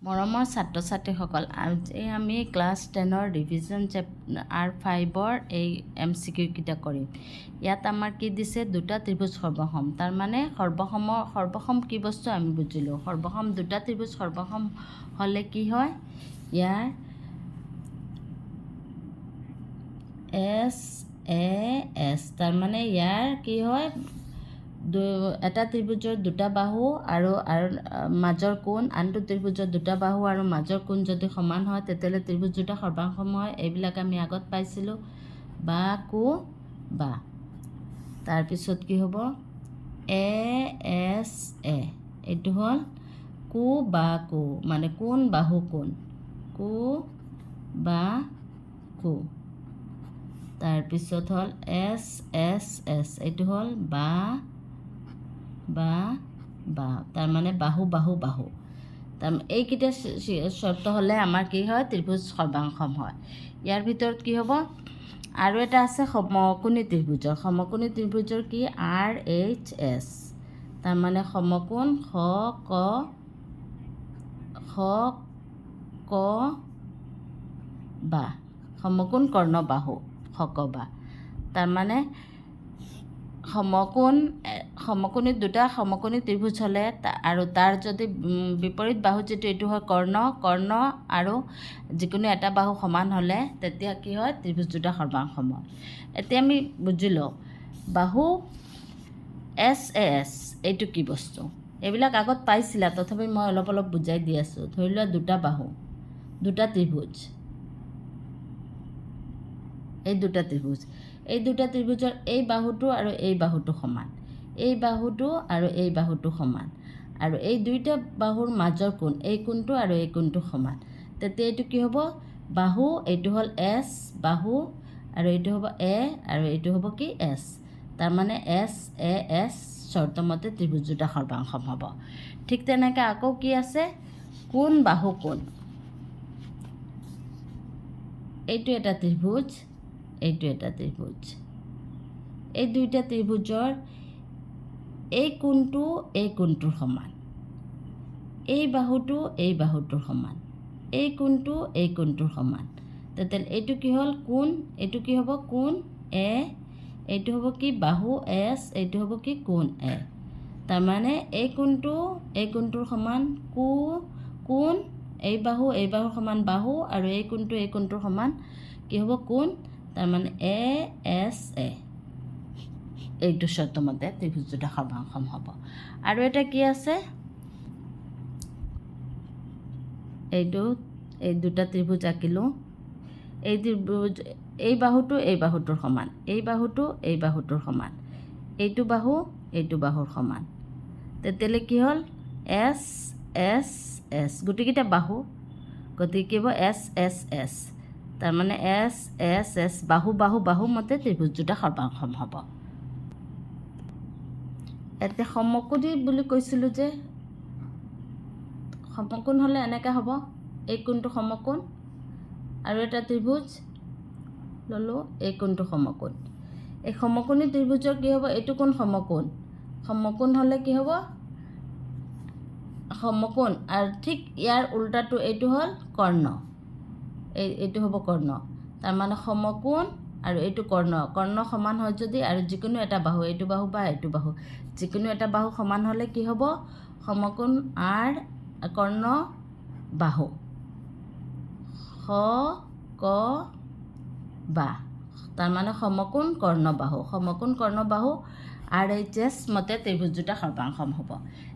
মৰমৰ ছাত্ৰ ছাত্ৰীসকল, আজি আমি ক্লাছ 10ৰ ৰিভিজন R5ৰ এই MCQ কেইটা কৰিম। ইয়াত আমাৰ কি দিছে, দুটা ত্ৰিভুজ সৰ্বসম। তাৰমানে সৰ্বসম কি বস্তু আমি বুজিলোঁ। সৰ্বসম দুটা ত্ৰিভুজ সৰ্বসম হ'লে কি হয়, ইয়াৰ S তাৰমানে ইয়াৰ কি হয়, এটা ত্ৰিভুজৰ দুটা বাহু আৰু মাজৰ কোণ, আনটো ত্ৰিভুজৰ দুটা বাহু আৰু মাজৰ কোণ যদি সমান হয় তেতিয়াহ'লে ত্ৰিভুজ দুটা সৰ্বাংশম হয়। এইবিলাক আমি আগত পাইছিলোঁ, বা কো বা। তাৰপিছত কি হ'ব, AS এইটো হ'ল কো বা কো, মানে কোণ বাহু কোণ, কো বা কো। তাৰপিছত হ'ল S এইটো হ'ল বা তাৰমানে বাহু এইকেইটা শৰ্ত হ'লে আমাৰ কি হয়, ত্ৰিভুজ সৰ্বাংশম হয়। ইয়াৰ ভিতৰত কি হ'ব, আৰু এটা আছে সমকোণী ত্ৰিভুজৰ কি RHS, তাৰমানে সমকোণ খ ক বা, সমকোণ কৰ্ণ বাহু খ ক বা। তাৰমানে সমকোণী দুটা সমকোণী ত্ৰিভুজ হ'লে আৰু তাৰ যদি বিপৰীত বাহু যিটো এইটো হয় কৰ্ণ আৰু যিকোনো এটা বাহু সমান হ'লে তেতিয়া কি হয়, ত্ৰিভুজ দুটা সৰ্বাংশম হয়। এতিয়া আমি বুজি লওঁ বাহু SAS এইটো কি বস্তু। এইবিলাক আগত পাইছিলা, তথাপি মই অলপ বুজাই দি আছোঁ। ধৰি লোৱা দুটা বাহু, দুটা ত্ৰিভুজ, এই দুটা ত্ৰিভুজৰ এই বাহুটো আৰু এই বাহুটো সমান, এই বাহুটো আৰু এই বাহুটো সমান, আৰু এই দুইটা বাহুৰ মাজৰ কোণ, এই কোণটো আৰু এই কোণটো সমান। তেতিয়া এইটো কি হ'ব, বাহু এইটো হ'ল S বাহু, আৰু এইটো হ'ব A আৰু এইটো হ'ব কি S। তাৰমানে SAS চৰ্তমতে ত্ৰিভুজ দুটা সৰ্বাংশম হ'ব। ঠিক তেনেকৈ আকৌ কি আছে, কোণ বাহু কোণ, এইটো এটা ত্ৰিভুজ, এইটো এটা ত্ৰিভুজ। এই দুইটা ত্ৰিভুজৰ এই কোণটোৰ সমান, এই বাহুটো এই বাহুটোৰ সমান, এই কোণটোৰ সমান। তেতিয়া এইটো কি হ'ল কোণ, এইটো কি হ'ব কোণ A, এইটো হ'ব কি বাহু S, এইটো হ'ব কি কোণ A। তাৰমানে এই কোণটোৰ সমান কোণ, এই বাহুৰ সমান বাহু, আৰু এই কোণটোৰ সমান কি হ'ব কোণ। তাৰমানে ASA এইটো চৰ্তমতে ত্ৰিভুজ দুটা সৰ্বাংশম হ'ব। আৰু এটা কি আছে, এই দুটা ত্ৰিভুজ আঁকিলোঁ। এই ত্ৰিভুজ এই বাহুটোৰ সমান, এই বাহুটোৰ সমান, এইটো বাহুৰ সমান। তেতিয়াহ'লে কি হ'ল S গোটেইকেইটা বাহু, গতিকে কি হ'ব S। তাৰমানে S বাহু মতে ত্ৰিভুজ দুটা সৰ্বাংশম হ'ব। এতিয়া সমকোণী বুলি কৈছিলোঁ যে, সমকোণ হ'লে এনেকৈ হ'ব, এই কোণটো সমকোণ আৰু এটা ত্ৰিভুজ ল'লোঁ, এই কোণটো সমকোণ। এই সমকোণী ত্ৰিভুজৰ কি হ'ব, এইটো কোণ সমকোণ হ'লে কি হ'ব, সমকোণ আৰু ঠিক ইয়াৰ উল্টাটো এইটো হ'ল কৰ্ণ, এইটো হ'ব কৰ্ণ। তাৰমানে সমকোণ আৰু এইটো কৰ্ণ সমান হয় যদি, আৰু যিকোনো এটা বাহু, এইটো বাহু বা এইটো বাহু, যিকোনো এটা বাহু সমান হ'লে কি হ'ব, সমকোণ R কৰ্ণ বাহু খ ক বা। তাৰমানে সমকোণ কৰ্ণ বাহু RHS মতে ত্ৰিভুজ দুটা সৰ্বাংশম হ'ব।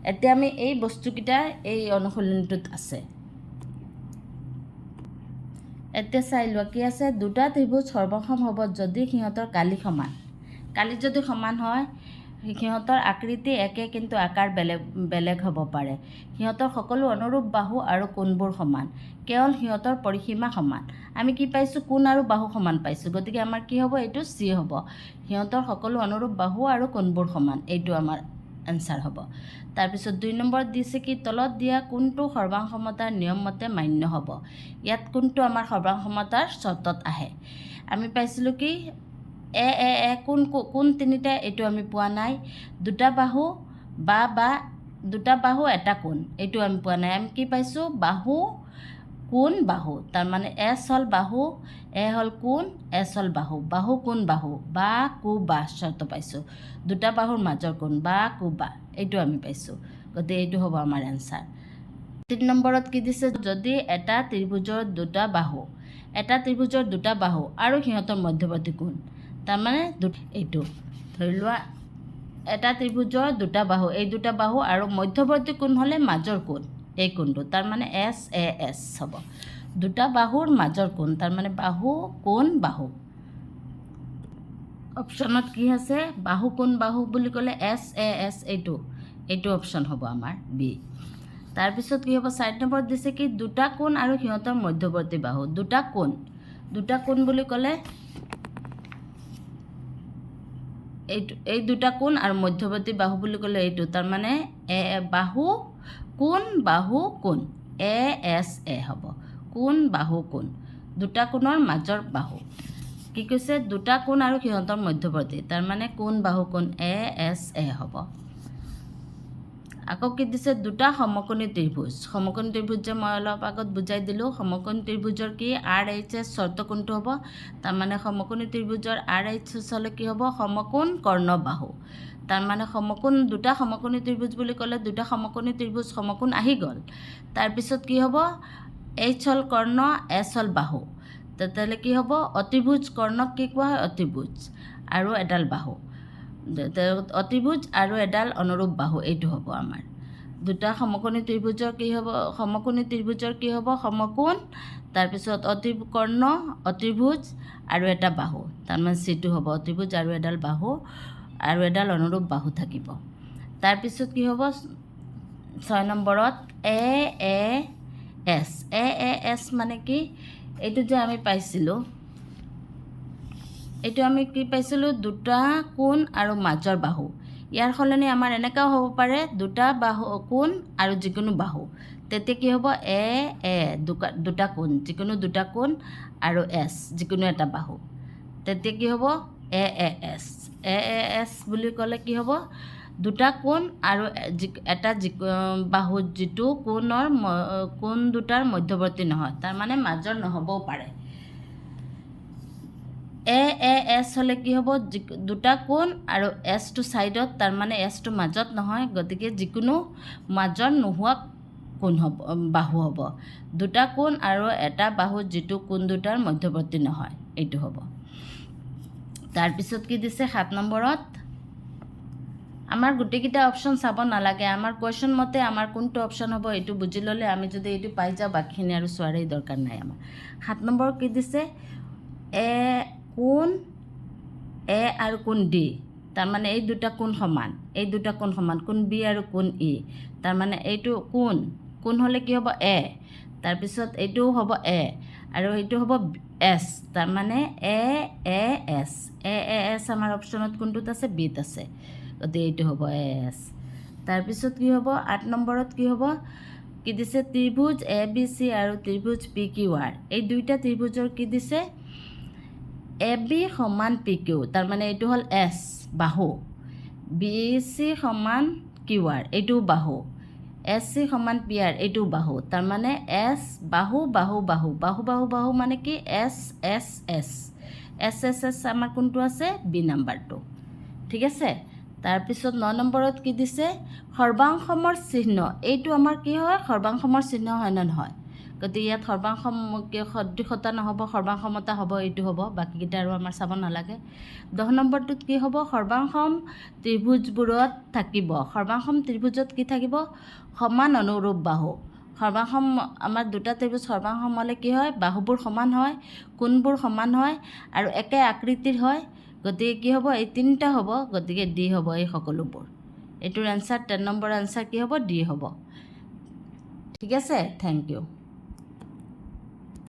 এতিয়া আমি এই বস্তুকেইটা এই অনুশীলনীটোত আছে। এতিয়া চাই লোৱা কি আছে, দুটা ত্ৰিভুজ সৰ্বসম হ'ব যদি সিহঁতৰ কালি যদি সমান হয়, সিহঁতৰ আকৃতি একে কিন্তু আকাৰ বেলেগ হ'ব পাৰে। সিহঁতৰ সকলো অনুৰূপ বাহু আৰু কোণবোৰ সমান, কেৱল সিহঁতৰ পৰিসীমা সমান। আমি কি পাইছোঁ, কোণ আৰু বাহু সমান পাইছোঁ, গতিকে আমাৰ কি হ'ব, এইটো C হ'ব। সিহঁতৰ সকলো অনুৰূপ বাহু আৰু কোণবোৰ সমান, এইটো আমাৰ এনচাৰ হ'ব। তাৰপিছত 2 নম্বৰত দিছে কি, তলত দিয়া কোনটো সৰ্বাংশমতাৰ নিয়ম মতে মান্য হ'ব। ইয়াত কোনটো আমাৰ সৰ্বাংশমতাৰ চৰ্তত আহে। আমি পাইছিলোঁ কি কোন তিনিটা, এইটো আমি পোৱা নাই। দুটা বাহু বা দুটা বাহু এটা কোণ, এইটো আমি পোৱা নাই। আমি কি পাইছোঁ? বাহু কোণ বাহু, তাৰমানে এছ হ'ল বাহু, এ হ'ল কোণ, এছ হ'ল বাহু, বাহু কোণ বাহু, বা কু বা শৰ্ত পাইছোঁ। দুটা বাহুৰ মাজৰ কোণ বা কু বা, এইটো আমি পাইছোঁ। গতিকে এইটো হ'ব আমাৰ এনচাৰ। 3 নম্বৰত কি দিছে? যদি এটা ত্ৰিভুজৰ দুটা বাহু, এটা ত্ৰিভুজৰ দুটা বাহু আৰু সিহঁতৰ মধ্যৱৰ্তী কোণ, তাৰমানে এইটো ধৰি লোৱা এটা ত্ৰিভুজৰ দুটা বাহু, এই দুটা বাহু আৰু মধ্যৱৰ্তী কোণ হ'লে মাজৰ কোণ, এই কোণটো তাৰমানে এছ এ এছ হ'ব। দুটা বাহুৰ মাজৰ কোণ তাৰমানে বাহু কোণ বাহু। অপশ্যনত কি আছে? বাহু কোণ বাহু বুলি ক'লে এছ এ এছ, এইটো অপশ্যন হ'ব আমাৰ বি। তাৰপিছত কি হ'ব? 4 নম্বৰত দিছে কি? দুটা কোণ আৰু সিহঁতৰ মধ্যৱৰ্তী বাহু। দুটা কোণ বুলি ক'লে এই দুটা কোণ আৰু মধ্যৱৰ্তী বাহু বুলি ক'লে এইটো, তাৰমানে বাহু কোণ বাহু কোণ, এ এছ এ হ'ব। কোণ বাহু কোণ, দুটা কোণৰ মাজৰ বাহু। কি কৈছে? দুটা কোণ আৰু সিহঁতৰ মধ্যৱৰ্তী, তাৰমানে কোণ বাহু কোণ, এ এছ এ হ'ব। আকৌ কি দিছে? দুটা সমকোণী ত্ৰিভুজ। সমকোণী ত্ৰিভুজ যে মই অলপ আগত বুজাই দিলোঁ, সমকোণী ত্ৰিভুজৰ কি? আৰ এইচ এছ শৰ্ত কোণটো হ'ব, তাৰমানে সমকোণী ত্ৰিভুজৰ আৰ এইচ এছ হ'লে কি হ'ব? সমকোণ কৰ্ণ বাহু। তাৰমানে দুটা সমকোণী ত্ৰিভুজ বুলি ক'লে দুটা সমকোণী ত্ৰিভুজ সমকোণ আহি গ'ল। তাৰপিছত কি হ'ব? এইচ হ'ল কৰ্ণ, এছ হ'ল বাহু। তেতিয়াহ'লে কি হ'ব? অতিভুজ কৰ্ণক কি কোৱা হয়? অতিভুজ আৰু এডাল বাহু, অতিভুজ আৰু এডাল অনুৰূপ বাহু, এইটো হ'ব আমাৰ। দুটা সমকোণী ত্ৰিভুজৰ কি হ'ব? সমকোণী ত্ৰিভুজৰ কি হ'ব? সমকোণ, তাৰপিছত কৰ্ণ, অতিভুজ আৰু এটা বাহু, তাৰমানে চিটো হ'ব অতিভুজ আৰু এডাল বাহু আৰু এডাল অনুৰূপ বাহু থাকিব। তাৰপিছত কি হ'ব? 6 নম্বৰত এ এ এছ। এ এ এছ মানে কি? এইটো যে আমি পাইছিলোঁ, এইটো আমি কি পাইছিলোঁ? দুটা কোণ আৰু মাজৰ বাহু। ইয়াৰ সলনি আমাৰ এনেকুৱাও হ'ব পাৰে দুটা কোণ আৰু যিকোনো বাহু। তেতিয়া কি হ'ব? দুটা কোণ, যিকোনো দুটা কোণ আৰু এছ, যিকোনো এটা বাহু। তেতিয়া কি হ'ব? এ এছ। এ এছ বুলি ক'লে কি হ'ব? দুটা কোণ আৰু এটা বাহু, যিটো কোণ দুটাৰ মধ্যৱৰ্তী নহয়, তাৰমানে মাজৰ নহ'বও পাৰে। এ এছ হ'লে কি হ'ব? দুটা কোণ আৰু এছটো ছাইডত, তাৰমানে এছটো মাজত নহয়, গতিকে যিকোনো মাজত নোহোৱা কোণ হ'ব, বাহু হ'ব। দুটা কোণ আৰু এটা বাহু, যিটো কোণ দুটাৰ মধ্যৱৰ্তী নহয়, এইটো হ'ব। তাৰপিছত কি দিছে 7 নম্বৰত? আমাৰ গোটেইকেইটা অপশ্যন চাব নালাগে, আমাৰ কুৱেশ্যন মতে আমাৰ কোনটো অপশ্যন হ'ব এইটো বুজি ল'লে আমি যদি এইটো পাই যাওঁ, বাকীখিনি আৰু চোৱাৰেই দৰকাৰ নাই আমাৰ। 7 নম্বৰত কি দিছে? কোণ এ আৰু কোণ ডি, তাৰমানে এই দুটা কোণ সমান, কোণ বি আৰু কোণ ই, তাৰমানে এইটো কোণ হ'লে কি হ'ব? এ, তাৰপিছত এইটোও হ'ব এ আৰু এইটো হ'ব এছ, তাৰমানে এ এছ। এ এছ আমাৰ অপশ্যনত কোনটোত আছে? বিত আছে, গতিকে এইটো হ'ব এ এছ। তাৰপিছত কি হ'ব? 8 নম্বৰত কি হ'ব? কি দিছে? ত্ৰিভুজ এ বি চি আৰু ত্ৰিভুজ পি কিউ আৰ, এই দুইটা ত্ৰিভুজৰ কি দিছে? এ বি সমান পি কিউ, তাৰমানে এইটো হ'ল এছ বাহু, বি চি সমান কিউ আৰ, এইটোও বাহু, এছ চি সমান পি আৰ, এইটোও বাহু, তাৰমানে এছ বাহু বাহু বাহু বাহু বাহু বাহু মানে কি? S S S S S S আমাৰ কোনটো আছে? বি নাম্বাৰটো। ঠিক আছে। তাৰপিছত 9 নম্বৰত কি দিছে? সৰ্বাংশমৰ চিহ্ন, এইটো আমাৰ কি হয়? সৰ্বাংশমৰ চিহ্ন হয় নে নহয়? গতিকে ইয়াত সদৃশতা নহ'ব, সৰ্বাংশমতা হ'ব, এইটো হ'ব, বাকীকেইটা আৰু আমাৰ চাব নালাগে। 10 নম্বৰটোত কি হ'ব? সৰ্বাংশম ত্ৰিভুজবোৰত থাকিব, সৰ্বাংশম ত্ৰিভুজত কি থাকিব? সমান অনুৰূপ বাহু। সৰ্বাংশম আমাৰ দুটা ত্ৰিভুজ সৰ্বাংশম হ'লে কি হয়? বাহুবোৰ সমান হয়, কোণবোৰ সমান হয় আৰু একে আকৃতিৰ হয়, গতিকে কি হ'ব? এই তিনিটা হ'ব, গতিকে ডি হ'ব এই সকলোবোৰ। এইটোৰ এনচাৰ 10 নম্বৰ এনচাৰ কি হ'ব? ডি হ'ব। ঠিক আছে, থেংক ইউ।